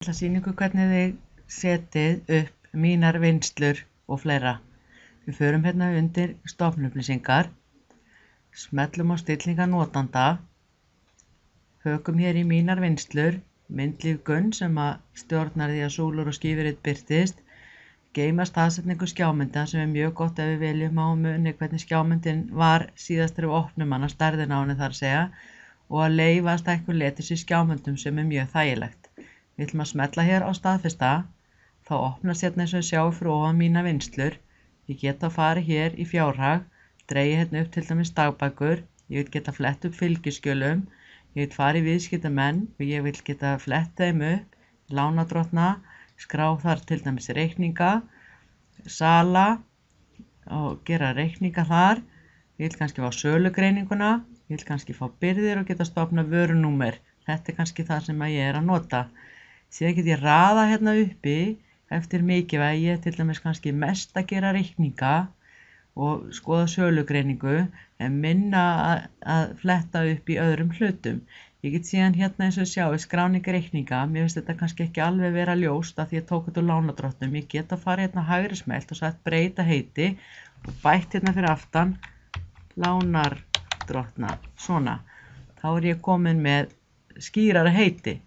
Ætla að sýna ykkur hvernig þið setið upp mínar vinnslur og fleira. Við förum hérna undir stofnupplýsingar, smellum á stillingar notanda, hökum hér í mínar vinnslur, myndlífgun sem að stjórnar því að súlur og skífuritt birtist, geyma staðsetningu skjámynda sem er mjög gott ef við viljum á muni hvernig skjámyndin var síðast þegar við opnum hana, stærðina á henni þar að segja, og að leyfa stækkun letis í skjámyndum sem er mjög þægilegt. Við ætlum að smella hér á staðfesta, þá opnast hérna eins og við sjáum fyrir ofan mínar vinnslur. Ég get að fara hér í fjárhag, dregi hérna upp til dæmis dagbækur, ég vil geta flett upp fylgiskjölum, ég vil fara í viðskiptamenn og ég vil geta flett þeim upp, lánadrottna, skrá þar til dæmis reikninga, sala og gera reikninga þar. Ég vil kannski fá sölugreininguna, ég vil kannski fá birgðir og geta stofnað vörunúmer. Þetta er kannski það sem ég er að nota. Síðan get ég raða hérna uppi eftir mikilvægi, ég til dæmis kannski mest að gera reikninga og skoða sölugreiningu en minna að fletta upp í öðrum hlutum. Ég get síðan hérna eins og sjáu skráninga reikninga, mér finnst þetta kannski ekki alveg vera ljóst af því ég tók þetta úr lánadrottnum. Ég get að fara hérna hægri smelt og sett breyta heiti og bætt hérna fyrir aftan lánardrottna, svona. Þá er ég komin með skýrara heiti.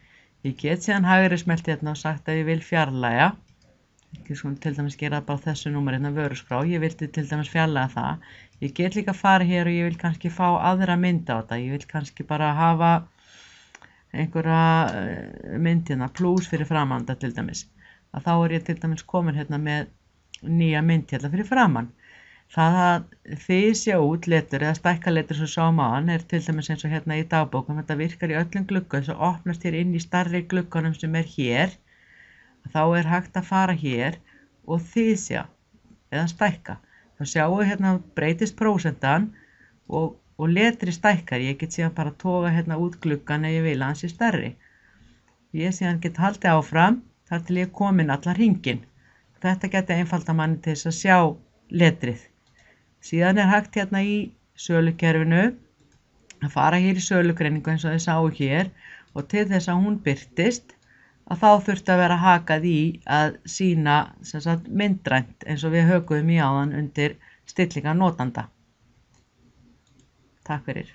Ég get síðan hægri smelt hérna og sagt að ég vil fjarlægja. Ég skal til dæmis gera bara þessu númer hérna vöruskrá. Ég vildi til dæmis fjarlægja það. Ég get líka farið hér og ég vil kannski fá aðra mynd á þetta. Ég vil kannski bara hafa einhverja mynd hérna, plús fyrir framan þetta til dæmis. Að þá er ég til dæmis komin hérna með nýja mynd hérna fyrir framan. Það að þysja út letur eða stækka letur sem sáum á hann er til dæmis eins og hérna í dagbókum. Þetta virkar í öllum gluggum sem opnast hér inn í stærri glugganum sem er hér. Þá er hægt að fara hér og þysja eða stækka. Þá sjáum við hérna breytist prósentan og letri stækkar. Ég get síðan bara toga hérna út gluggan ef ég vil að hann sé stærri. Ég síðan get haldið áfram þar til ég komin allan hringinn. Þetta geti einfalda manni til þess að sjá letrið. Síðan er hægt hérna í sölukerfinu að fara hér í sölugreiningu eins og þið sáu hér og til þess að hún birtist að þá þurfti að vera hakað í að sýna myndrænt eins og við hökuðum í áðan undir stillingar notanda. Takk fyrir.